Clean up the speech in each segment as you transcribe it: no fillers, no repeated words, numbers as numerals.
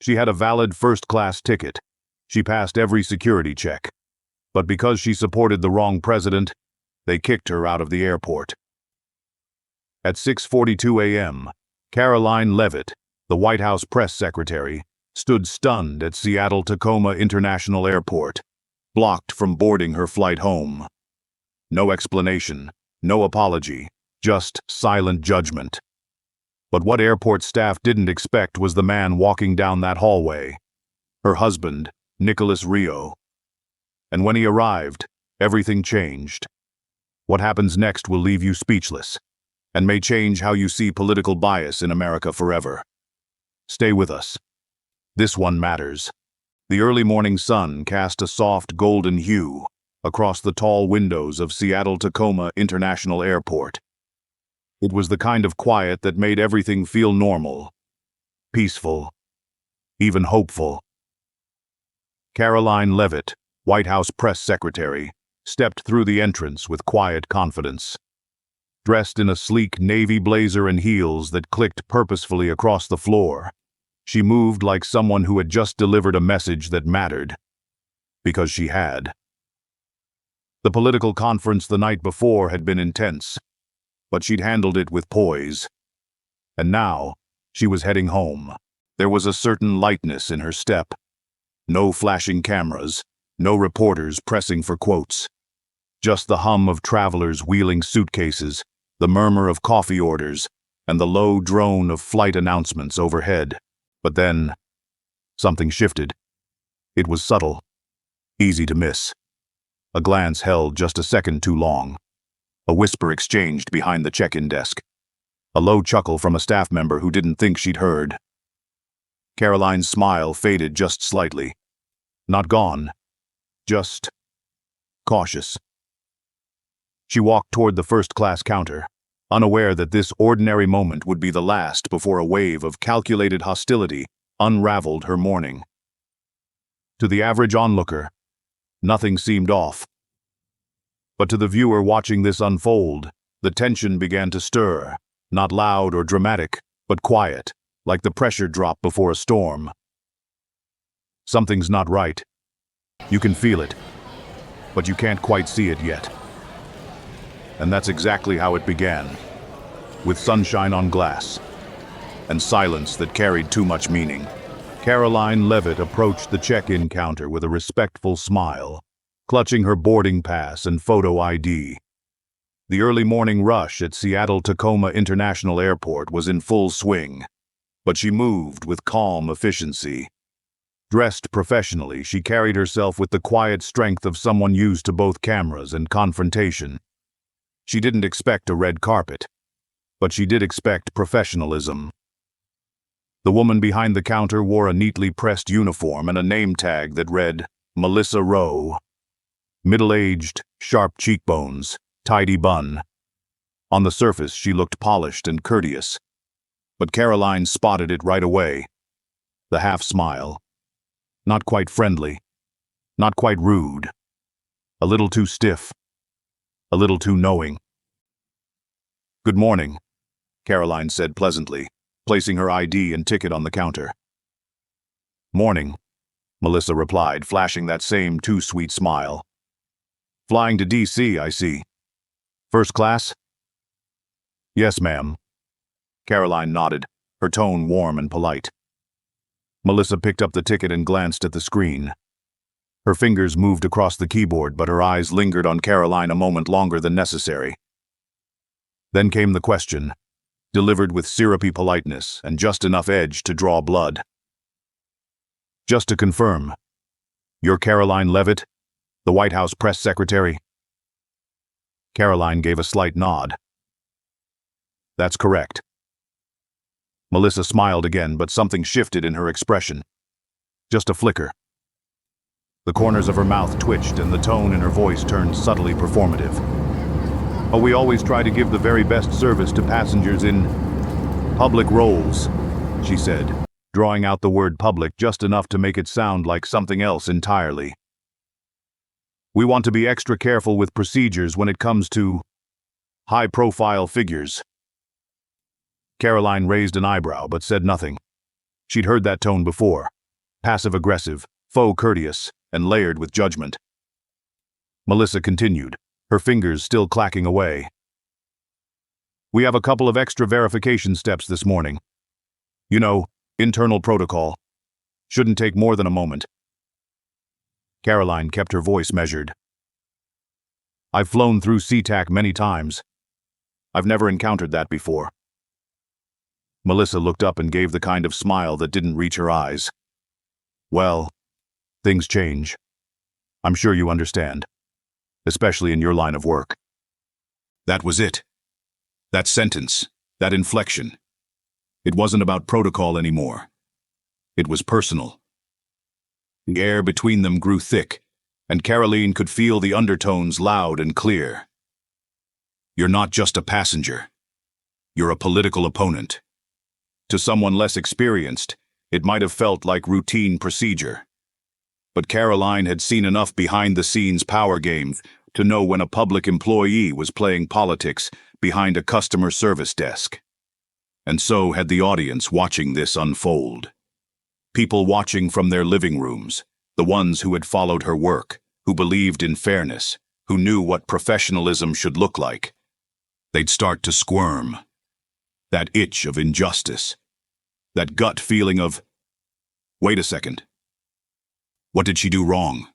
She had a valid first-class ticket. She passed every security check. But because she supported the wrong president, they kicked her out of the airport. At 6:42 a.m., Karoline Leavitt, the White House press secretary, stood stunned at Seattle-Tacoma International Airport, blocked from boarding her flight home. No explanation, no apology, just silent judgment. But what airport staff didn't expect was the man walking down that hallway, her husband, Nicholas Rio. And when he arrived, everything changed. What happens next will leave you speechless, and may change how you see political bias in America forever. Stay with us. This one matters. The early morning sun cast a soft golden hue across the tall windows of Seattle-Tacoma International Airport. It was the kind of quiet that made everything feel normal, peaceful, even hopeful. Karoline Leavitt, White House press secretary, stepped through the entrance with quiet confidence. Dressed in a sleek navy blazer and heels that clicked purposefully across the floor, she moved like someone who had just delivered a message that mattered. Because she had. The political conference the night before had been intense, but she'd handled it with poise. And now, she was heading home. There was a certain lightness in her step. No flashing cameras, no reporters pressing for quotes. Just the hum of travelers wheeling suitcases, the murmur of coffee orders, and the low drone of flight announcements overhead. But then, something shifted. It was subtle, easy to miss. A glance held just a second too long. A whisper exchanged behind the check-in desk. A low chuckle from a staff member who didn't think she'd heard. Karoline's smile faded just slightly. Not gone, just cautious. She walked toward the first-class counter, unaware that this ordinary moment would be the last before a wave of calculated hostility unraveled her morning. To the average onlooker, nothing seemed off. But to the viewer watching this unfold, the tension began to stir, not loud or dramatic, but quiet, like the pressure drop before a storm. Something's not right. You can feel it, but you can't quite see it yet. And that's exactly how it began, with sunshine on glass, and silence that carried too much meaning. Karoline Leavitt approached the check-in counter with a respectful smile, clutching her boarding pass and photo ID. The early morning rush at Seattle-Tacoma International Airport was in full swing, but she moved with calm efficiency. Dressed professionally, she carried herself with the quiet strength of someone used to both cameras and confrontation. She didn't expect a red carpet, but she did expect professionalism. The woman behind the counter wore a neatly pressed uniform and a name tag that read, Melissa Rowe. Middle-aged, sharp cheekbones, tidy bun. On the surface, she looked polished and courteous, but Karoline spotted it right away. The half-smile. Not quite friendly, not quite rude. A little too stiff, a little too knowing. Good morning, Karoline said pleasantly, placing her ID and ticket on the counter. Morning, Melissa replied, flashing that same too-sweet smile. Flying to D.C., I see. First class? Yes, ma'am. Karoline nodded, her tone warm and polite. Melissa picked up the ticket and glanced at the screen. Her fingers moved across the keyboard, but her eyes lingered on Karoline a moment longer than necessary. Then came the question, delivered with syrupy politeness and just enough edge to draw blood. Just to confirm, you're Karoline Leavitt, the White House press secretary? Karoline gave a slight nod. That's correct. Melissa smiled again, but something shifted in her expression. Just a flicker. The corners of her mouth twitched and the tone in her voice turned subtly performative. Oh, we always try to give the very best service to passengers in public roles, she said, drawing out the word public just enough to make it sound like something else entirely. We want to be extra careful with procedures when it comes to high-profile figures. Karoline raised an eyebrow but said nothing. She'd heard that tone before. Passive-aggressive, faux-courteous, and layered with judgment. Melissa continued, her fingers still clacking away. "We have a couple of extra verification steps this morning. You know, internal protocol. Shouldn't take more than a moment." Karoline kept her voice measured. "I've flown through SeaTac many times. I've never encountered that before." Melissa looked up and gave the kind of smile that didn't reach her eyes. "Well, things change. I'm sure you understand. Especially in your line of work." That was it. That sentence, that inflection. It wasn't about protocol anymore. It was personal. The air between them grew thick, and Karoline could feel the undertones loud and clear. "You're not just a passenger. You're a political opponent." To someone less experienced, it might have felt like routine procedure. But Karoline had seen enough behind-the-scenes power games to know when a public employee was playing politics behind a customer service desk. And so had the audience watching this unfold. People watching from their living rooms, the ones who had followed her work, who believed in fairness, who knew what professionalism should look like. They'd start to squirm. That itch of injustice. That gut feeling of, wait a second. What did she do wrong?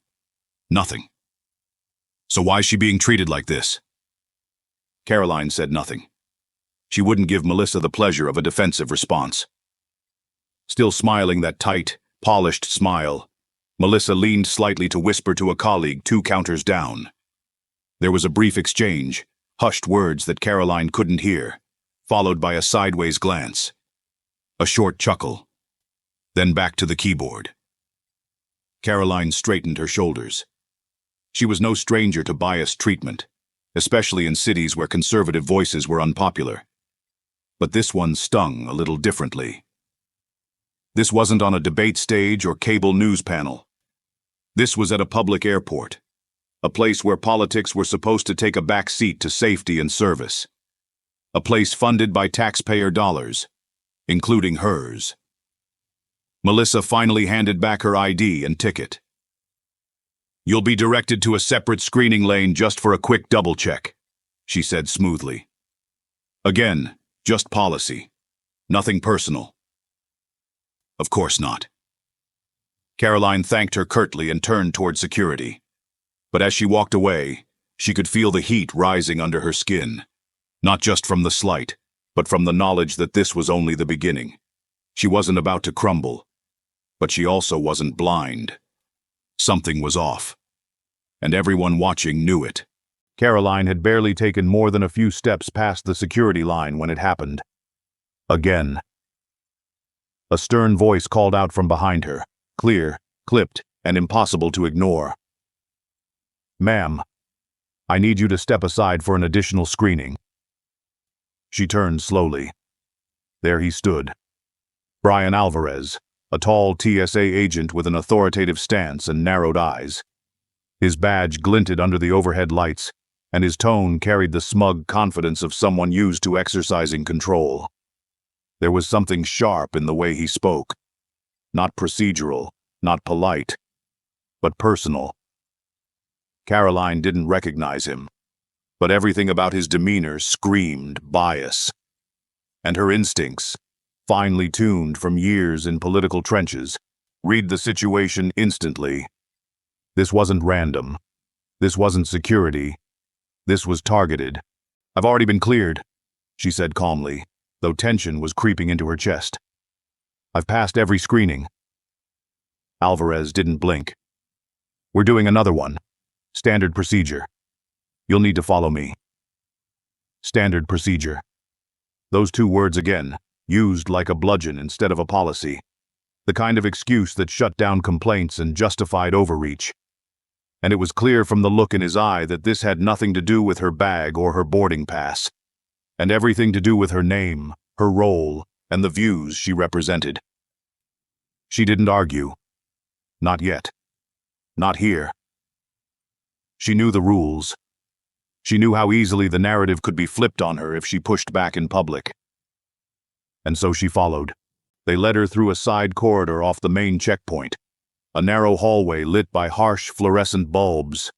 Nothing. So why is she being treated like this? Karoline said nothing. She wouldn't give Melissa the pleasure of a defensive response. Still smiling that tight, polished smile, Melissa leaned slightly to whisper to a colleague 2 counters down. There was a brief exchange, hushed words that Karoline couldn't hear, followed by a sideways glance. A short chuckle. Then back to the keyboard. Karoline straightened her shoulders. She was no stranger to biased treatment, especially in cities where conservative voices were unpopular. But this one stung a little differently. This wasn't on a debate stage or cable news panel. This was at a public airport, a place where politics were supposed to take a back seat to safety and service. A place funded by taxpayer dollars, including hers. Melissa finally handed back her ID and ticket. "You'll be directed to a separate screening lane just for a quick double-check," she said smoothly. Again, just policy. Nothing personal. Of course not. Karoline thanked her curtly and turned toward security. But as she walked away, she could feel the heat rising under her skin. Not just from the slight, but from the knowledge that this was only the beginning. She wasn't about to crumble. But she also wasn't blind. Something was off. And everyone watching knew it. Karoline had barely taken more than a few steps past the security line when it happened. Again. A stern voice called out from behind her, clear, clipped, and impossible to ignore. "Ma'am, I need you to step aside for an additional screening." She turned slowly. There he stood. Brian Alvarez, a tall TSA agent with an authoritative stance and narrowed eyes. His badge glinted under the overhead lights, and his tone carried the smug confidence of someone used to exercising control. There was something sharp in the way he spoke. Not procedural, not polite, but personal. Karoline didn't recognize him, but everything about his demeanor screamed bias. And her instincts, finely tuned from years in political trenches, read the situation instantly. This wasn't random. This wasn't security. This was targeted. "I've already been cleared," she said calmly, though tension was creeping into her chest. "I've passed every screening." Alvarez didn't blink. "We're doing another one. Standard procedure. You'll need to follow me." Standard procedure. Those 2 words again, used like a bludgeon instead of a policy. The kind of excuse that shut down complaints and justified overreach. And it was clear from the look in his eye that this had nothing to do with her bag or her boarding pass, and everything to do with her name, her role, and the views she represented. She didn't argue. Not yet. Not here. She knew the rules. She knew how easily the narrative could be flipped on her if she pushed back in public. And so she followed. They led her through a side corridor off the main checkpoint, a narrow hallway lit by harsh fluorescent bulbs.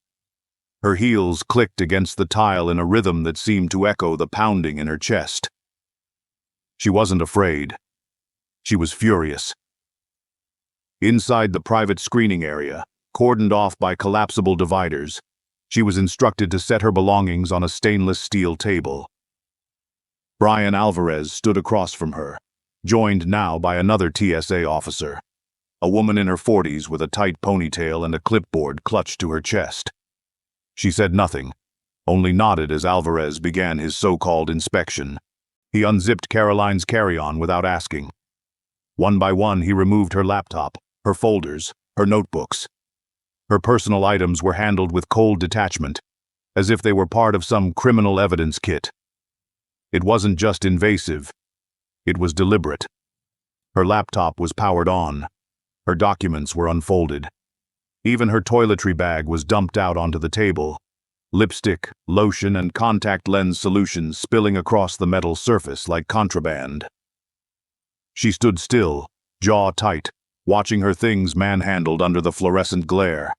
Her heels clicked against the tile in a rhythm that seemed to echo the pounding in her chest. She wasn't afraid. She was furious. Inside the private screening area, cordoned off by collapsible dividers, she was instructed to set her belongings on a stainless steel table. Brian Alvarez stood across from her, joined now by another TSA officer, a woman in her 40s with a tight ponytail and a clipboard clutched to her chest. She said nothing, only nodded as Alvarez began his so-called inspection. He unzipped Karoline's carry-on without asking. One by one, he removed her laptop, her folders, her notebooks. Her personal items were handled with cold detachment, as if they were part of some criminal evidence kit. It wasn't just invasive, it was deliberate. Her laptop was powered on. Her documents were unfolded. Even her toiletry bag was dumped out onto the table, lipstick, lotion, and contact lens solutions spilling across the metal surface like contraband. She stood still, jaw tight, watching her things manhandled under the fluorescent glare.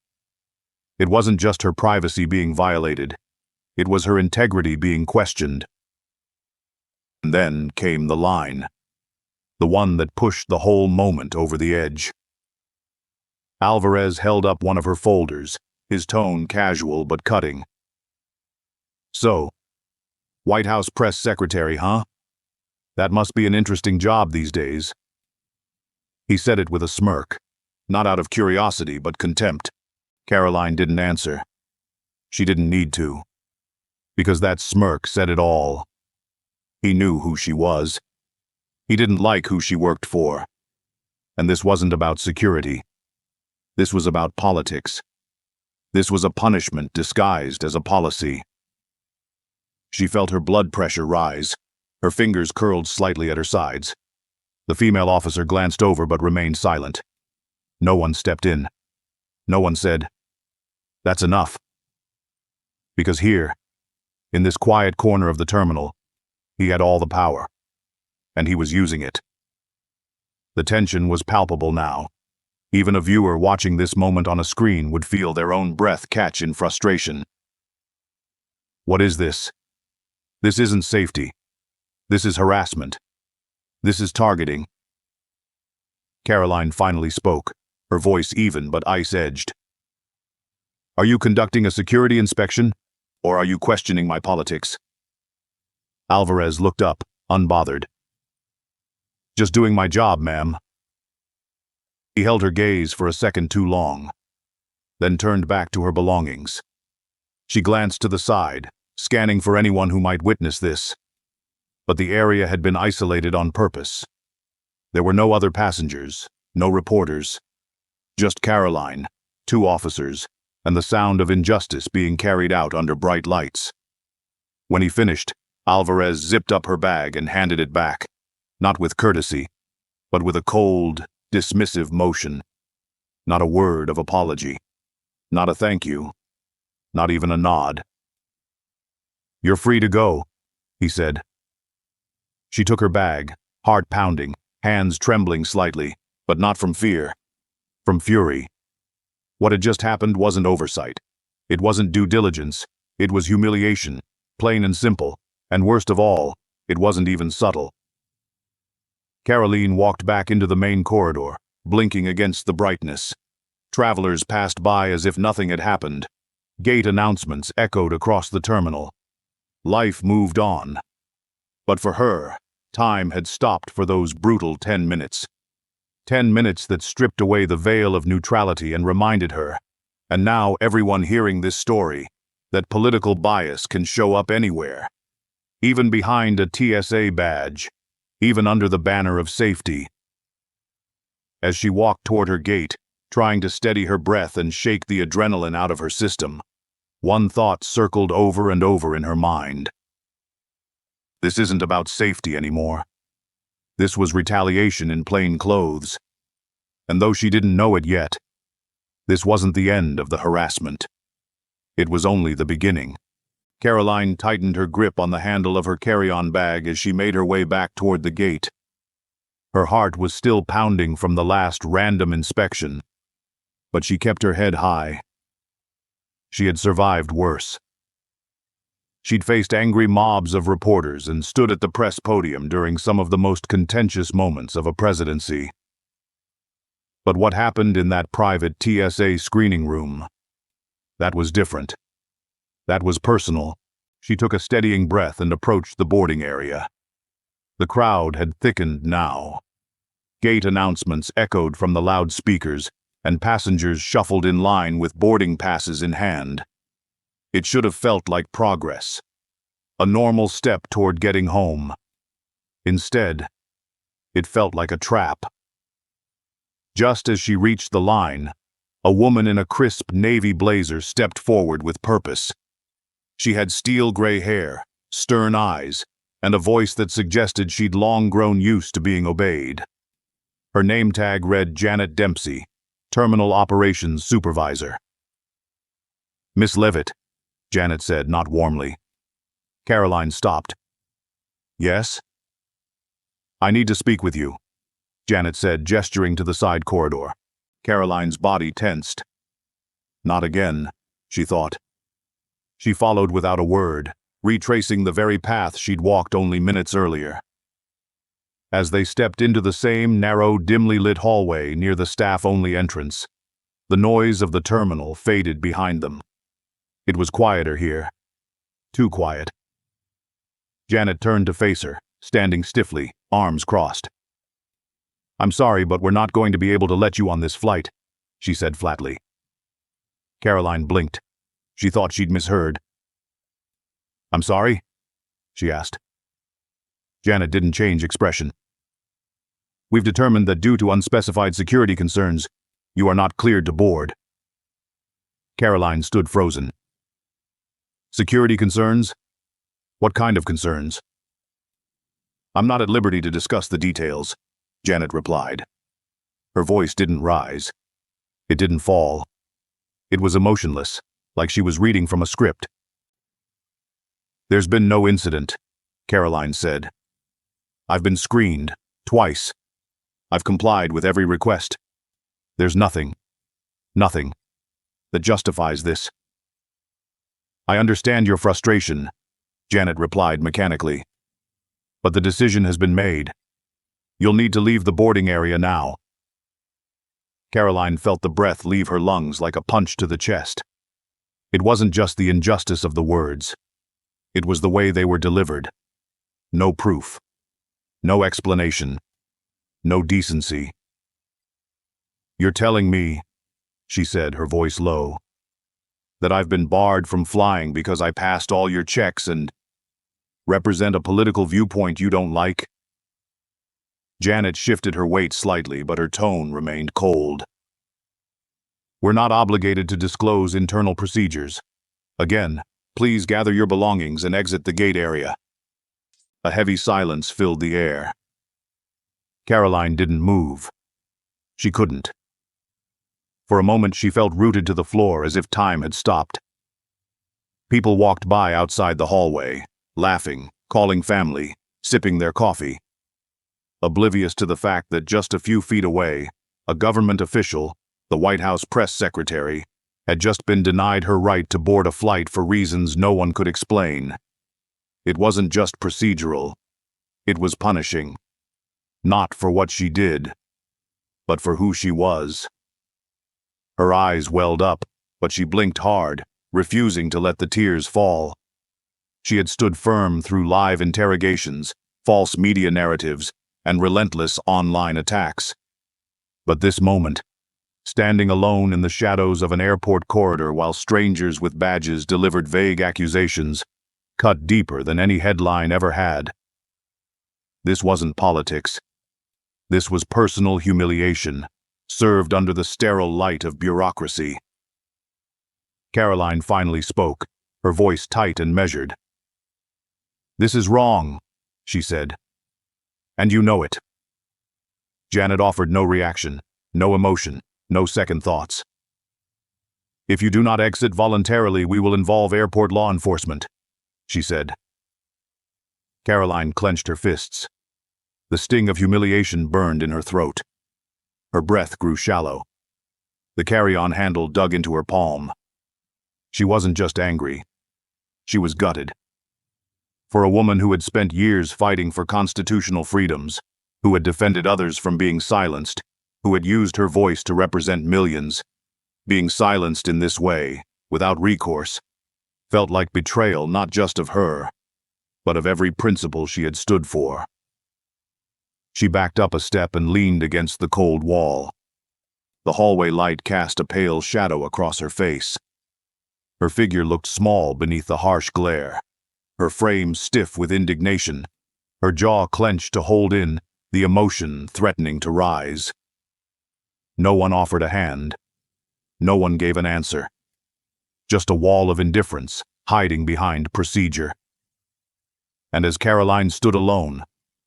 It wasn't just her privacy being violated. It was her integrity being questioned. And then came the line, the one that pushed the whole moment over the edge. Alvarez held up one of her folders, his tone casual but cutting. "So, White House press secretary, huh? That must be an interesting job these days." He said it with a smirk, not out of curiosity but contempt. Karoline didn't answer. She didn't need to, because that smirk said it all. He knew who she was. He didn't like who she worked for. And this wasn't about security. This was about politics. This was a punishment disguised as a policy. She felt her blood pressure rise. Her fingers curled slightly at her sides. The female officer glanced over but remained silent. No one stepped in. No one said, "That's enough." Because here, in this quiet corner of the terminal, he had all the power, and he was using it. The tension was palpable now. Even a viewer watching this moment on a screen would feel their own breath catch in frustration. What is this? This isn't safety. This is harassment. This is targeting. Karoline finally spoke, her voice even but ice-edged. "Are you conducting a security inspection, or are you questioning my politics?" Alvarez looked up, unbothered. "Just doing my job, ma'am." He held her gaze for a second too long, then turned back to her belongings. She glanced to the side, scanning for anyone who might witness this. But the area had been isolated on purpose. There were no other passengers, no reporters. Just Karoline, 2 officers, and the sound of injustice being carried out under bright lights. When he finished, Alvarez zipped up her bag and handed it back, not with courtesy, but with a cold, dismissive motion. Not a word of apology. Not a thank you. Not even a nod. "You're free to go," he said. She took her bag, heart pounding, hands trembling slightly, but not from fear. From fury. What had just happened wasn't oversight. It wasn't due diligence. It was humiliation, plain and simple, and worst of all, it wasn't even subtle. Karoline walked back into the main corridor, blinking against the brightness. Travelers passed by as if nothing had happened. Gate announcements echoed across the terminal. Life moved on. But for her, time had stopped for those brutal 10 minutes. 10 minutes that stripped away the veil of neutrality and reminded her, and now everyone hearing this story, that political bias can show up anywhere. Even behind a TSA badge, even under the banner of safety. As she walked toward her gate, trying to steady her breath and shake the adrenaline out of her system, one thought circled over and over in her mind. This isn't about safety anymore. This was retaliation in plain clothes. And though she didn't know it yet, this wasn't the end of the harassment. It was only the beginning. Karoline tightened her grip on the handle of her carry-on bag as she made her way back toward the gate. Her heart was still pounding from the last random inspection, but she kept her head high. She had survived worse. She'd faced angry mobs of reporters and stood at the press podium during some of the most contentious moments of a presidency. But what happened in that private TSA screening room? That was different. That was personal. She took a steadying breath and approached the boarding area. The crowd had thickened now. Gate announcements echoed from the loudspeakers, and passengers shuffled in line with boarding passes in hand. It should have felt like progress, a normal step toward getting home. Instead, it felt like a trap. Just as she reached the line, a woman in a crisp navy blazer stepped forward with purpose. She had steel gray hair, stern eyes, and a voice that suggested she'd long grown used to being obeyed. Her name tag read Janet Dempsey, Terminal Operations Supervisor. "Miss Leavitt," Janet said, not warmly. Karoline stopped. "Yes?" "I need to speak with you," Janet said, gesturing to the side corridor. Karoline's body tensed. Not again, she thought. She followed without a word, retracing the very path she'd walked only minutes earlier. As they stepped into the same narrow, dimly lit hallway near the staff-only entrance, the noise of the terminal faded behind them. It was quieter here. Too quiet. Janet turned to face her, standing stiffly, arms crossed. "I'm sorry, but we're not going to be able to let you on this flight," she said flatly. Karoline blinked. She thought she'd misheard. "I'm sorry?" she asked. Janet didn't change expression. "We've determined that due to unspecified security concerns, you are not cleared to board." Karoline stood frozen. "Security concerns? What kind of concerns?" "I'm not at liberty to discuss the details," Janet replied. Her voice didn't rise. It didn't fall. It was emotionless, like she was reading from a script. "There's been no incident," Karoline said. "I've been screened, twice. I've complied with every request. There's nothing that justifies this." "I understand your frustration," Janet replied mechanically. "But the decision has been made. You'll need to leave the boarding area now." Karoline felt the breath leave her lungs like a punch to the chest. It wasn't just the injustice of the words. It was the way they were delivered. No proof. No explanation. No decency. "You're telling me," she said, her voice low, "that I've been barred from flying because I passed all your checks and represent a political viewpoint you don't like?" Janet shifted her weight slightly, but her tone remained cold. "We're not obligated to disclose internal procedures. Again, please gather your belongings and exit the gate area." A heavy silence filled the air. Karoline didn't move. She couldn't. For a moment she felt rooted to the floor as if time had stopped. People walked by outside the hallway, laughing, calling family, sipping their coffee. Oblivious to the fact that just a few feet away, a government official, the White House Press Secretary, had just been denied her right to board a flight for reasons no one could explain. It wasn't just procedural. It was punishing. Not for what she did, but for who she was. Her eyes welled up, but she blinked hard, refusing to let the tears fall. She had stood firm through live interrogations, false media narratives, and relentless online attacks. But this moment, standing alone in the shadows of an airport corridor while strangers with badges delivered vague accusations, cut deeper than any headline ever had. This wasn't politics. This was personal humiliation, served under the sterile light of bureaucracy. Karoline finally spoke, her voice tight and measured. "This is wrong," she said. "And you know it." Janet offered no reaction, no emotion, no second thoughts. "If you do not exit voluntarily, we will involve airport law enforcement," she said. Karoline clenched her fists. The sting of humiliation burned in her throat. Her breath grew shallow. The carry-on handle dug into her palm. She wasn't just angry. She was gutted. For a woman who had spent years fighting for constitutional freedoms, who had defended others from being silenced, who had used her voice to represent millions, being silenced in this way, without recourse, felt like betrayal not just of her, but of every principle she had stood for. She backed up a step and leaned against the cold wall. The hallway light cast a pale shadow across her face. Her figure looked small beneath the harsh glare, her frame stiff with indignation, her jaw clenched to hold in the emotion threatening to rise. No one offered a hand. No one gave an answer. Just a wall of indifference, hiding behind procedure. And as Karoline stood alone,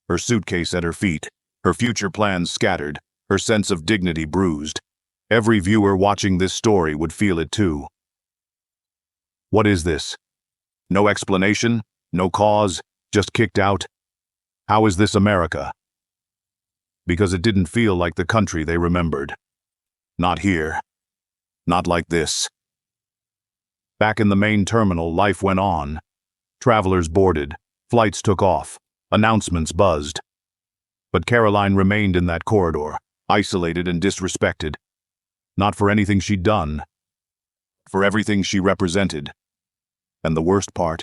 her suitcase at her feet, her future plans scattered, her sense of dignity bruised, every viewer watching this story would feel it too. What is this? No explanation, no cause, just kicked out? How is this America? Because it didn't feel like the country they remembered. Not here. Not like this. Back in the main terminal, life went on. Travelers boarded, flights took off, announcements buzzed. But Karoline remained in that corridor, isolated and disrespected. Not for anything she'd done, for everything she represented. And the worst part,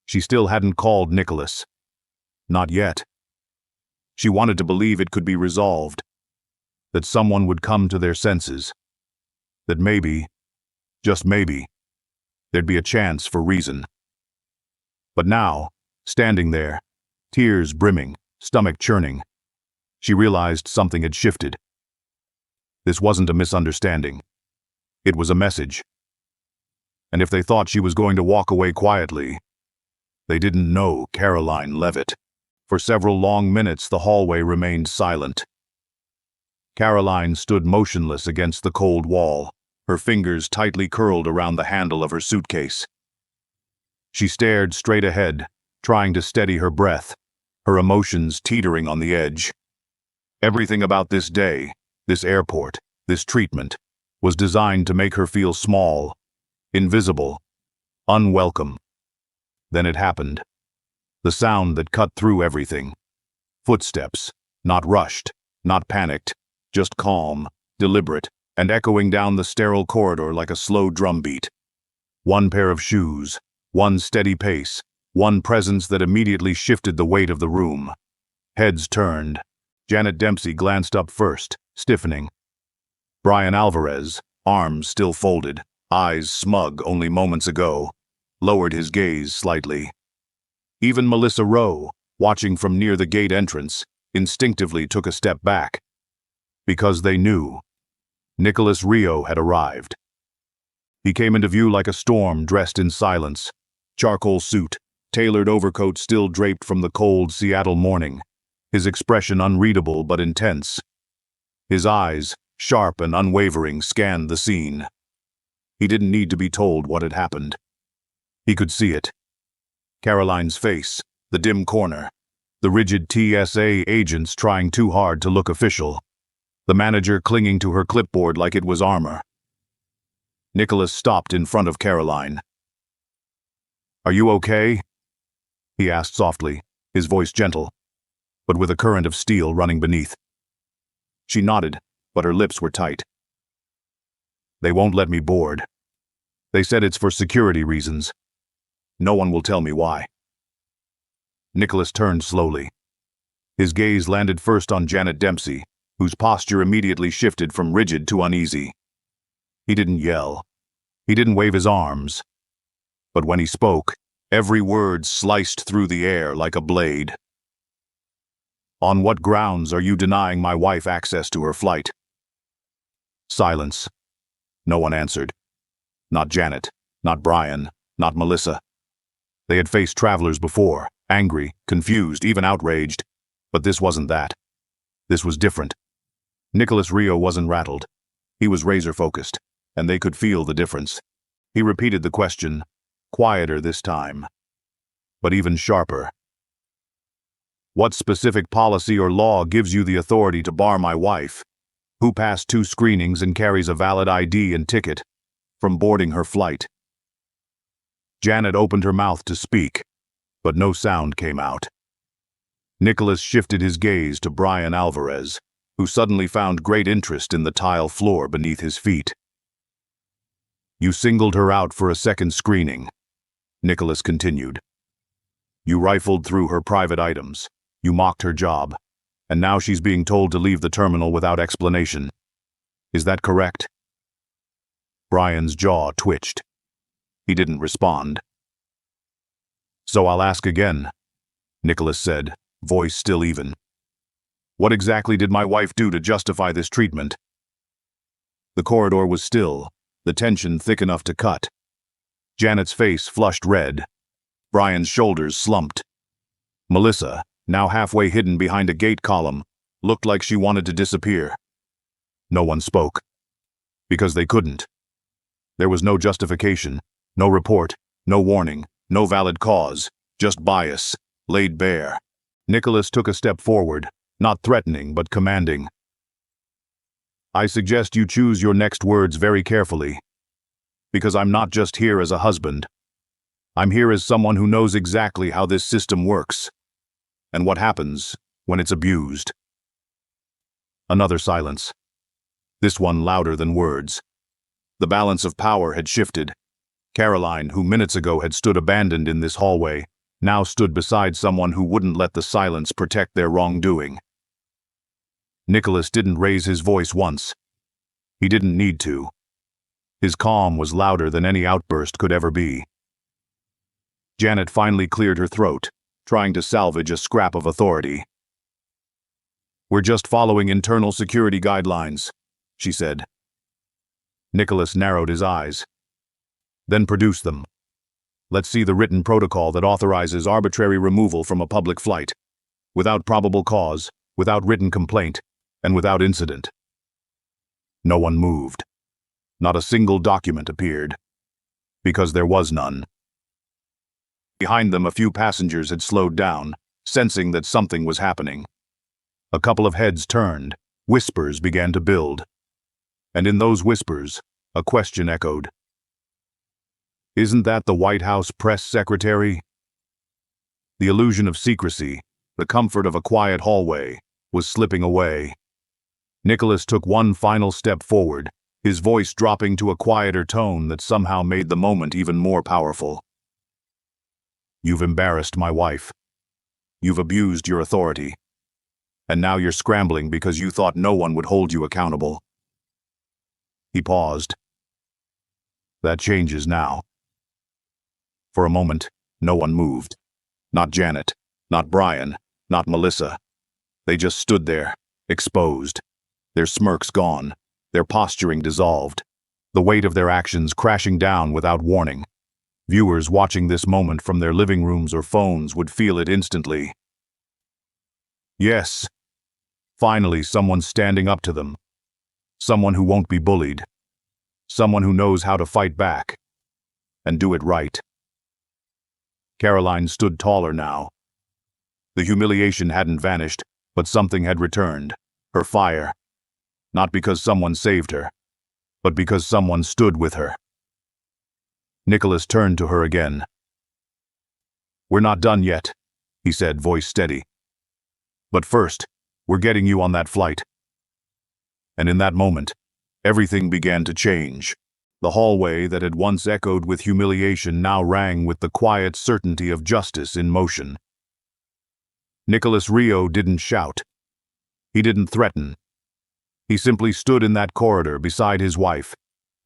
she still hadn't called Nicholas. Not yet. She wanted to believe it could be resolved, that someone would come to their senses, that maybe, just maybe, there'd be a chance for reason. But now, standing there, tears brimming, stomach churning, she realized something had shifted. This wasn't a misunderstanding. It was a message. And if they thought she was going to walk away quietly, they didn't know Karoline Leavitt. For several long minutes, the hallway remained silent. Karoline stood motionless against the cold wall, her fingers tightly curled around the handle of her suitcase. She stared straight ahead, trying to steady her breath, her emotions teetering on the edge. Everything about this day, this airport, this treatment, was designed to make her feel small, invisible, unwelcome. Then it happened. The sound that cut through everything. Footsteps, not rushed, not panicked, just calm, deliberate, and echoing down the sterile corridor like a slow drumbeat. One pair of shoes, one steady pace, one presence that immediately shifted the weight of the room. Heads turned. Janet Dempsey glanced up first, stiffening. Brian Alvarez, arms still folded, eyes smug only moments ago, lowered his gaze slightly. Even Melissa Rowe, watching from near the gate entrance, instinctively took a step back. Because they knew. Nicholas Rio had arrived. He came into view like a storm dressed in silence. Charcoal suit, tailored overcoat still draped from the cold Seattle morning. His expression unreadable but intense. His eyes, sharp and unwavering, scanned the scene. He didn't need to be told what had happened. He could see it. Karoline's face, the dim corner, the rigid TSA agents trying too hard to look official, the manager clinging to her clipboard like it was armor. Nicholas stopped in front of Karoline. "Are you okay?" he asked softly, his voice gentle, but with a current of steel running beneath. She nodded, but her lips were tight. "They won't let me board. They said it's for security reasons. No one will tell me why." Nicholas turned slowly. His gaze landed first on Janet Dempsey, whose posture immediately shifted from rigid to uneasy. He didn't yell. He didn't wave his arms. But when he spoke, every word sliced through the air like a blade. "On what grounds are you denying my wife access to her flight?" Silence. No one answered. Not Janet, not Brian, not Melissa. They had faced travelers before, angry, confused, even outraged. But this wasn't that. This was different. Nicholas Rio wasn't rattled. He was razor-focused, and they could feel the difference. He repeated the question, quieter this time, but even sharper. What specific policy or law gives you the authority to bar my wife, who passed 2 screenings and carries a valid ID and ticket, from boarding her flight?" Janet opened her mouth to speak, but no sound came out. Nicholas shifted his gaze to Brian Alvarez, who suddenly found great interest in the tile floor beneath his feet. "You singled her out for a second screening," Nicholas continued. "You rifled through her private items. You mocked her job. And now she's being told to leave the terminal without explanation. Is that correct?" Brian's jaw twitched. He didn't respond. "So I'll ask again," Nicholas said, voice still even. "What exactly did my wife do to justify this treatment?" The corridor was still, the tension thick enough to cut. Janet's face flushed red. Brian's shoulders slumped. Melissa, now halfway hidden behind a gate column, looked like she wanted to disappear. No one spoke. Because they couldn't. There was no justification, no report, no warning, no valid cause, just bias, laid bare. Nicholas took a step forward, not threatening but commanding. "I suggest you choose your next words very carefully. Because I'm not just here as a husband. I'm here as someone who knows exactly how this system works, and what happens when it's abused." Another silence. This one louder than words. The balance of power had shifted. Karoline, who minutes ago had stood abandoned in this hallway, now stood beside someone who wouldn't let the silence protect their wrongdoing. Nicholas didn't raise his voice once. He didn't need to. His calm was louder than any outburst could ever be. Janet finally cleared her throat, trying to salvage a scrap of authority. "We're just following internal security guidelines," she said. Nicholas narrowed his eyes. "Then produce them. Let's see the written protocol that authorizes arbitrary removal from a public flight, without probable cause, without written complaint, and without incident." No one moved. Not a single document appeared. Because there was none. Behind them, a few passengers had slowed down, sensing that something was happening. A couple of heads turned, whispers began to build. And in those whispers, a question echoed. "Isn't that the White House Press Secretary?" The illusion of secrecy, the comfort of a quiet hallway, was slipping away. Nicholas took one final step forward, his voice dropping to a quieter tone that somehow made the moment even more powerful. "You've embarrassed my wife. You've abused your authority. And now you're scrambling because you thought no one would hold you accountable." He paused. "That changes now." For a moment, no one moved. Not Janet, not Brian, not Melissa. They just stood there, exposed. Their smirks gone, their posturing dissolved, the weight of their actions crashing down without warning. Viewers watching this moment from their living rooms or phones would feel it instantly. Yes. Finally, someone standing up to them. Someone who won't be bullied. Someone who knows how to fight back. And do it right. Karoline stood taller now. The humiliation hadn't vanished, but something had returned. Her fire. Not because someone saved her, but because someone stood with her. Nicholas turned to her again. "We're not done yet," he said, voice steady. "But first, we're getting you on that flight." And in that moment, everything began to change. The hallway that had once echoed with humiliation now rang with the quiet certainty of justice in motion. Nicholas Rio didn't shout. He didn't threaten. He simply stood in that corridor beside his wife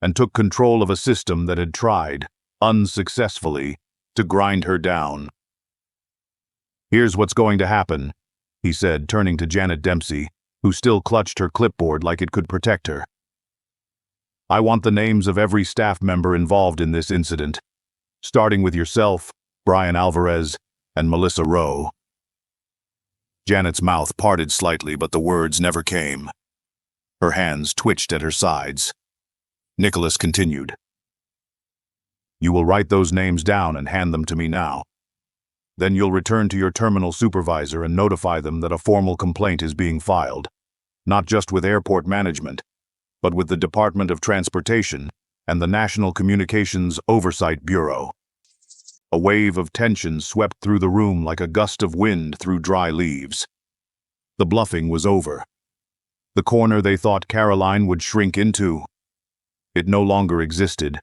and took control of a system that had tried, unsuccessfully, to grind her down. "Here's what's going to happen," he said, turning to Janet Dempsey, who still clutched her clipboard like it could protect her. "I want the names of every staff member involved in this incident, starting with yourself, Brian Alvarez, and Melissa Rowe." Janet's mouth parted slightly, but the words never came. Her hands twitched at her sides. Nicholas continued. "You will write those names down and hand them to me now. Then you'll return to your terminal supervisor and notify them that a formal complaint is being filed, not just with airport management, but with the Department of Transportation and the National Communications Oversight Bureau. A wave of tension swept through the room like a gust of wind through dry leaves. The bluffing was over. The corner they thought Karoline would shrink into, it no longer existed.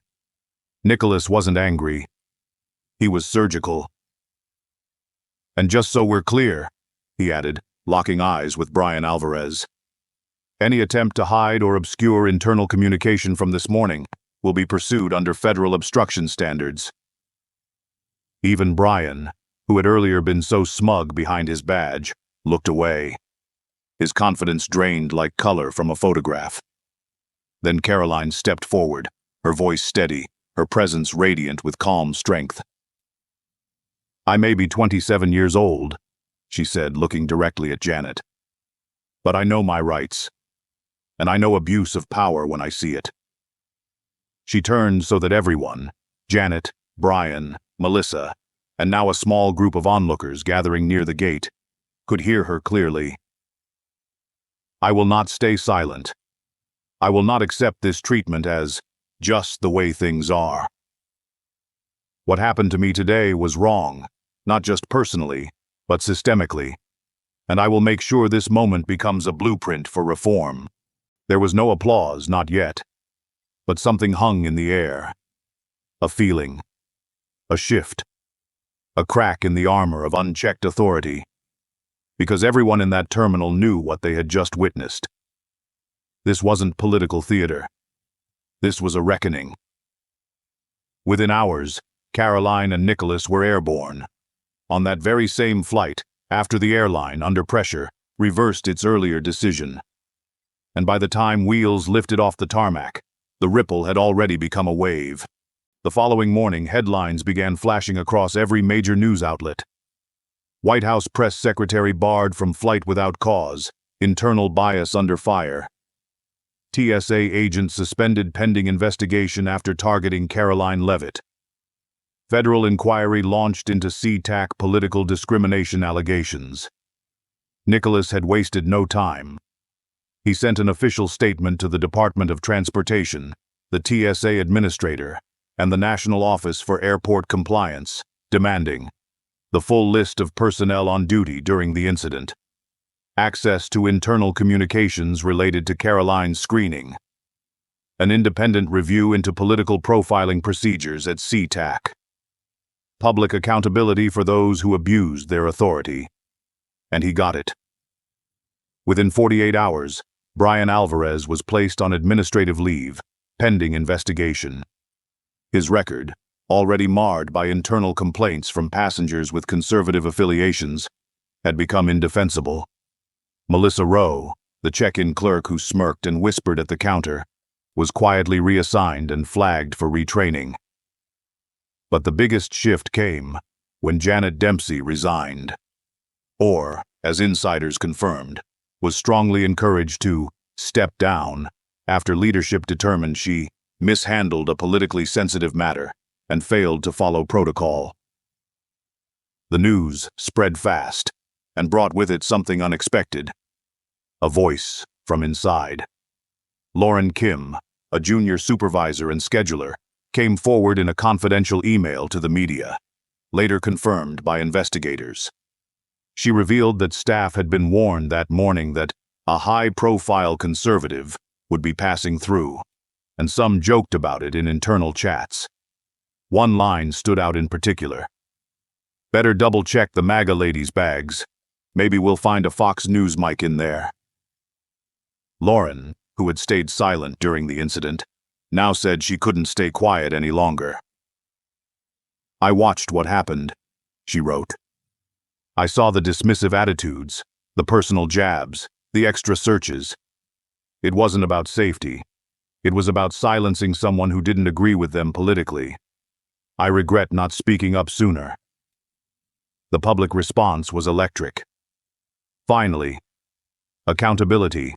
Nicholas wasn't angry. He was surgical. "And just so we're clear," he added, locking eyes with Brian Alvarez, "any attempt to hide or obscure internal communication from this morning will be pursued under federal obstruction standards." Even Brian, who had earlier been so smug behind his badge, looked away. His confidence drained like color from a photograph. Then Karoline stepped forward, her voice steady, her presence radiant with calm strength. "I may be 27 years old," she said, looking directly at Janet, "but I know my rights, and I know abuse of power when I see it." She turned so that everyone, Janet, Brian, Melissa, and now a small group of onlookers gathering near the gate, could hear her clearly. "I will not stay silent. I will not accept this treatment as just the way things are. What happened to me today was wrong, not just personally, but systemically, and I will make sure this moment becomes a blueprint for reform." There was no applause, not yet, but something hung in the air. A feeling, a shift, a crack in the armor of unchecked authority, because everyone in that terminal knew what they had just witnessed. This wasn't political theater. This was a reckoning. Within hours, Karoline and Nicholas were airborne. On that very same flight, after the airline, under pressure, reversed its earlier decision. And by the time wheels lifted off the tarmac, the ripple had already become a wave. The following morning, headlines began flashing across every major news outlet. White House Press Secretary barred from flight without cause, internal bias under fire. TSA agent suspended pending investigation after targeting Karoline Leavitt. Federal inquiry launched into SeaTac political discrimination allegations. Nicholas had wasted no time. He sent an official statement to the Department of Transportation, the TSA administrator, and the National Office for Airport Compliance, demanding the full list of personnel on duty during the incident, access to internal communications related to Karoline's screening, an independent review into political profiling procedures at SeaTac, public accountability for those who abused their authority. And he got it. Within 48 hours, Brian Alvarez was placed on administrative leave, pending investigation. His record, already marred by internal complaints from passengers with conservative affiliations, had become indefensible. Melissa Rowe, the check-in clerk who smirked and whispered at the counter, was quietly reassigned and flagged for retraining. But the biggest shift came when Janet Dempsey resigned, or, as insiders confirmed, was strongly encouraged to step down after leadership determined she mishandled a politically sensitive matter and failed to follow protocol. The news spread fast and brought with it something unexpected. A voice from inside. Lauren Kim, a junior supervisor and scheduler, came forward in a confidential email to the media, later confirmed by investigators. She revealed that staff had been warned that morning that a high-profile conservative would be passing through, and some joked about it in internal chats. One line stood out in particular. "Better double-check the MAGA ladies' bags. Maybe we'll find a Fox News mic in there." Lauren, who had stayed silent during the incident, now said she couldn't stay quiet any longer. "I watched what happened," she wrote. "I saw the dismissive attitudes, the personal jabs, the extra searches. It wasn't about safety. It was about silencing someone who didn't agree with them politically. I regret not speaking up sooner." The public response was electric. Finally, accountability.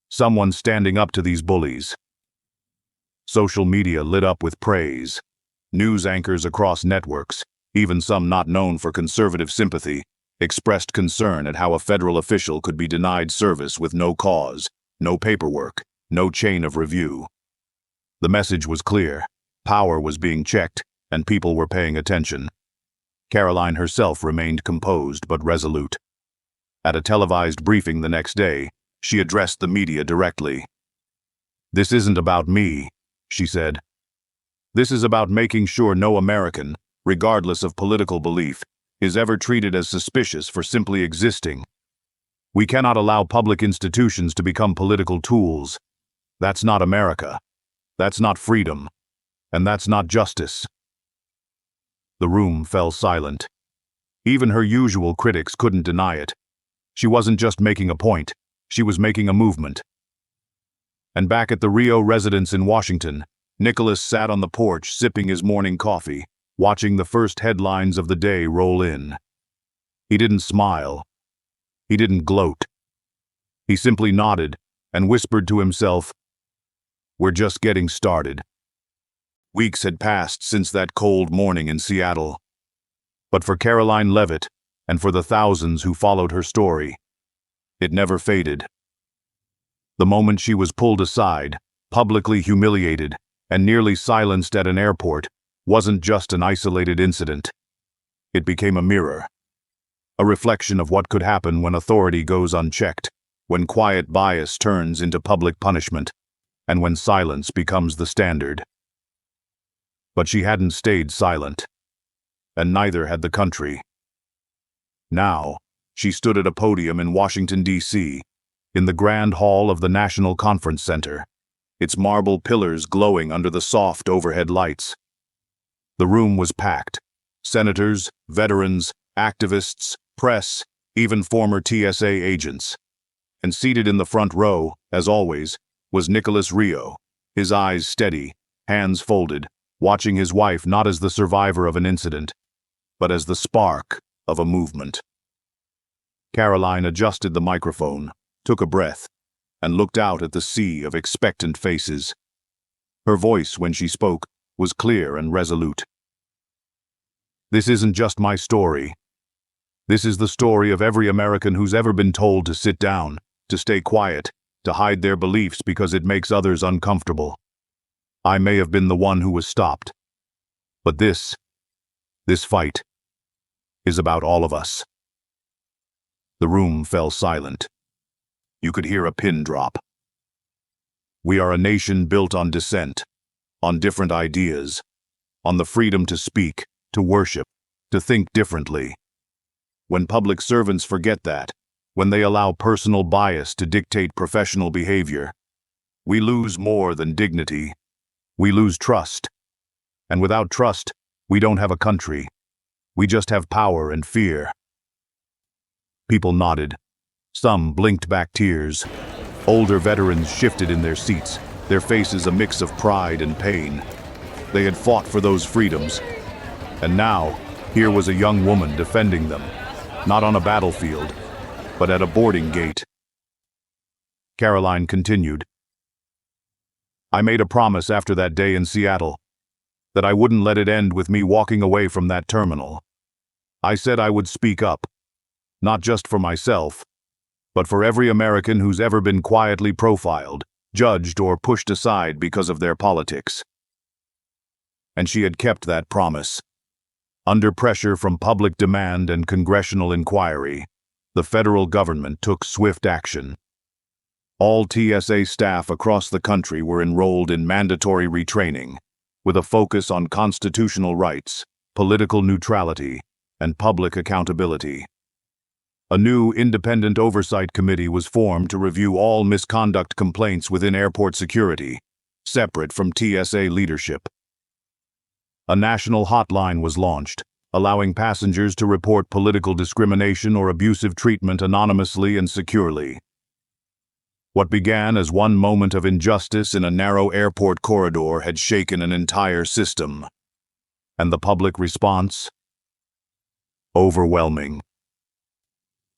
Someone standing up to these bullies. Social media lit up with praise. News anchors across networks, even some not known for conservative sympathy, expressed concern at how a federal official could be denied service with no cause, no paperwork, no chain of review. The message was clear. Power was being checked, and people were paying attention. Karoline herself remained composed but resolute. At a televised briefing the next day, she addressed the media directly. "This isn't about me," she said. "This is about making sure no American, regardless of political belief, is ever treated as suspicious for simply existing. We cannot allow public institutions to become political tools. That's not America. That's not freedom. And that's not justice." The room fell silent. Even her usual critics couldn't deny it. She wasn't just making a point, she was making a movement. And back at the Rio residence in Washington, Nicholas sat on the porch sipping his morning coffee, watching the first headlines of the day roll in. He didn't smile. He didn't gloat. He simply nodded and whispered to himself, "We're just getting started." Weeks had passed since that cold morning in Seattle. But for Karoline Leavitt, and for the thousands who followed her story, it never faded. The moment she was pulled aside, publicly humiliated, and nearly silenced at an airport, wasn't just an isolated incident. It became a mirror. A reflection of what could happen when authority goes unchecked, when quiet bias turns into public punishment, and when silence becomes the standard. But she hadn't stayed silent, and neither had the country. Now, she stood at a podium in Washington, D.C., in the Grand Hall of the National Conference Center, its marble pillars glowing under the soft overhead lights. The room was packed. Senators, veterans, activists, press, even former TSA agents. And seated in the front row, as always, was Nicholas Rio, his eyes steady, hands folded, watching his wife not as the survivor of an incident, but as the spark of a movement. Karoline adjusted the microphone, took a breath, and looked out at the sea of expectant faces. Her voice, when she spoke, was clear and resolute. "This isn't just my story. This is the story of every American who's ever been told to sit down, to stay quiet, to hide their beliefs because it makes others uncomfortable. I may have been the one who was stopped. But this fight is about all of us." The room fell silent. You could hear a pin drop. We are a nation built on dissent, on different ideas, on the freedom to speak, to worship, to think differently. When public servants forget that, when they allow personal bias to dictate professional behavior, we lose more than dignity. We lose trust. And without trust, we don't have a country. We just have power and fear. People nodded. Some blinked back tears. Older veterans shifted in their seats, their faces a mix of pride and pain. They had fought for those freedoms. And now, here was a young woman defending them, not on a battlefield, but at a boarding gate. Karoline continued. "I made a promise after that day in Seattle, that I wouldn't let it end with me walking away from that terminal. I said I would speak up, not just for myself, but for every American who's ever been quietly profiled, judged, or pushed aside because of their politics." And she had kept that promise. Under pressure from public demand and congressional inquiry, the federal government took swift action. All TSA staff across the country were enrolled in mandatory retraining, with a focus on constitutional rights, political neutrality, and public accountability. A new independent oversight committee was formed to review all misconduct complaints within airport security, separate from TSA leadership. A national hotline was launched, allowing passengers to report political discrimination or abusive treatment anonymously and securely. What began as one moment of injustice in a narrow airport corridor had shaken an entire system. And the public response? Overwhelming.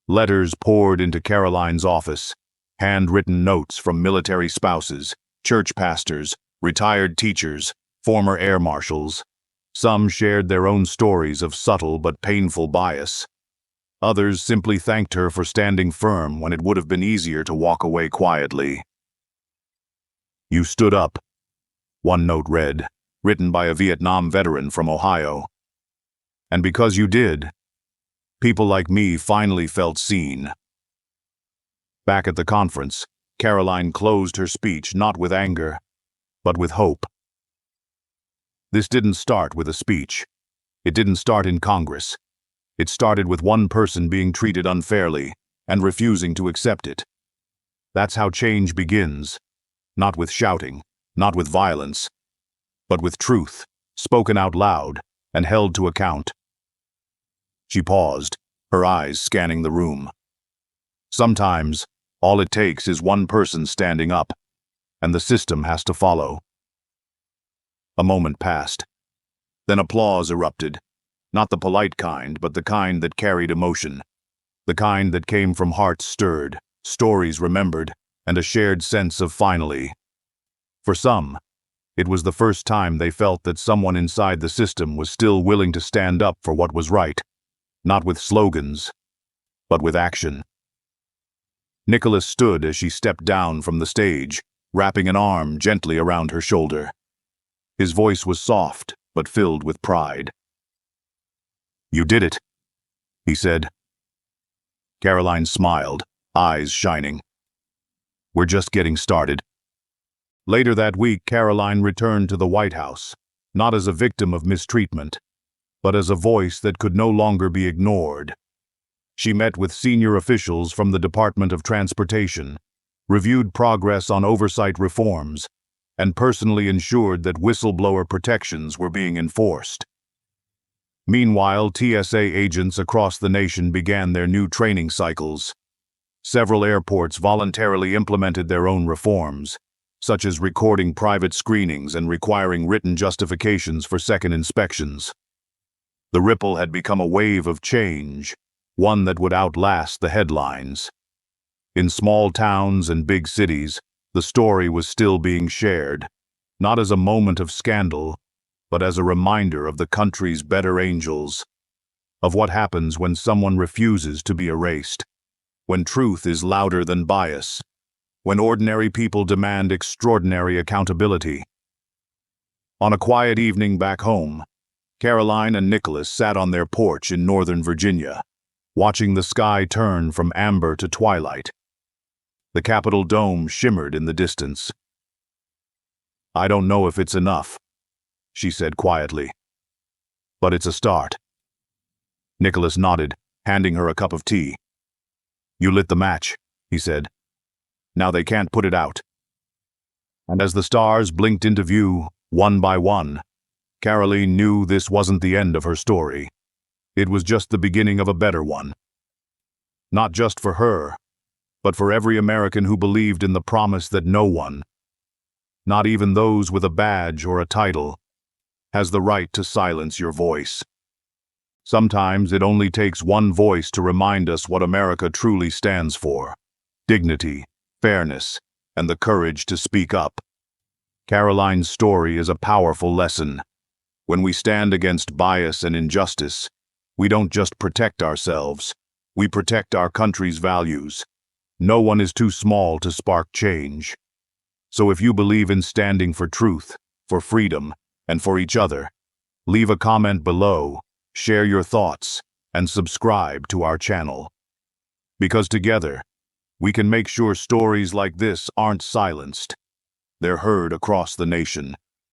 Letters poured into Karoline's office, handwritten notes from military spouses, church pastors, retired teachers, former air marshals. Some shared their own stories of subtle but painful bias. Others simply thanked her for standing firm when it would have been easier to walk away quietly. "You stood up," one note read, written by a Vietnam veteran from Ohio. "And because you did, people like me finally felt seen." Back at the conference, Karoline closed her speech not with anger, but with hope. This didn't start with a speech. It didn't start in Congress. It started with one person being treated unfairly and refusing to accept it. That's how change begins, not with shouting, not with violence, but with truth, spoken out loud and held to account. She paused, her eyes scanning the room. Sometimes, all it takes is one person standing up, and the system has to follow. A moment passed. Then applause erupted, not the polite kind, but the kind that carried emotion, the kind that came from hearts stirred, stories remembered, and a shared sense of finally. For some, it was the first time they felt that someone inside the system was still willing to stand up for what was right, not with slogans, but with action. Nicholas stood as she stepped down from the stage, wrapping an arm gently around her shoulder. His voice was soft, but filled with pride. "You did it," he said. Karoline smiled, eyes shining. "We're just getting started." Later that week, Karoline returned to the White House, not as a victim of mistreatment, but as a voice that could no longer be ignored. She met with senior officials from the Department of Transportation, reviewed progress on oversight reforms, and personally ensured that whistleblower protections were being enforced. Meanwhile, TSA agents across the nation began their new training cycles. Several airports voluntarily implemented their own reforms, such as recording private screenings and requiring written justifications for second inspections. The ripple had become a wave of change, one that would outlast the headlines. In small towns and big cities, the story was still being shared, not as a moment of scandal, but as a reminder of the country's better angels, of what happens when someone refuses to be erased, when truth is louder than bias, when ordinary people demand extraordinary accountability. On a quiet evening back home, Karoline and Nicholas sat on their porch in Northern Virginia, watching the sky turn from amber to twilight. The Capitol dome shimmered in the distance. "I don't know if it's enough," she said quietly, "but it's a start." Nicholas nodded, handing her a cup of tea. "You lit the match," he said. "Now they can't put it out." And as the stars blinked into view, one by one, Karoline knew this wasn't the end of her story. It was just the beginning of a better one. Not just for her, but for every American who believed in the promise that no one, not even those with a badge or a title, has the right to silence your voice. Sometimes it only takes one voice to remind us what America truly stands for: dignity, fairness, and the courage to speak up. Karoline's story is a powerful lesson. When we stand against bias and injustice, we don't just protect ourselves, we protect our country's values. No one is too small to spark change. So if you believe in standing for truth, for freedom, and for each other, leave a comment below, share your thoughts, and subscribe to our channel. Because together, we can make sure stories like this aren't silenced. They're heard across the nation.